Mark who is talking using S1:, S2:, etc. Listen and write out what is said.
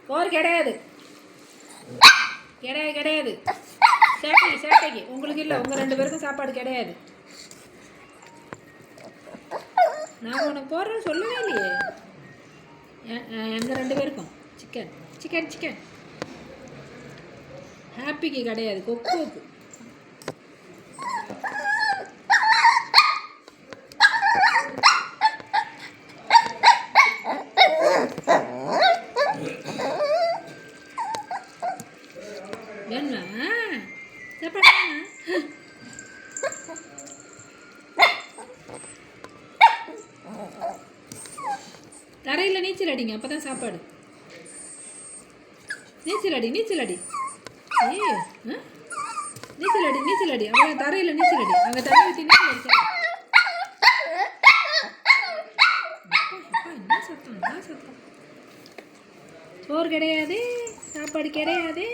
S1: சோறு கிடையாது, கிடையாது கிடையாது. சேட்டைக்கு சேட்டைக்கு உங்களுக்கு இல்லை, உங்கள் 2 பேருக்கும் சாப்பாடு கிடையாது. நான் உனக்கு போடுறேன்னு சொல்லவே இல்லையே. எங்கள் 2 பேருக்கும் சிக்கன் சிக்கன் சிக்கன். ஹாப்பிக்கு கிடையாது, கொக்கோக்கு. வேணுமா சாப்பாடு? தரையில் நீச்சல் அடிங்க, அப்போ தான் சாப்பாடு. நீச்சல் அடி நீச்சல் அடி. நீச்சல் அடி நீச்சல் அடி. அவ்வளோ தரையில் நீச்சல் அடி. அங்கே தண்ணி ஊற்றி நீச்சல் அடிச்சா. என்ன சத்தம் என்ன சத்தம்? சோறு கிடையாது, சாப்பாடு கிடையாது.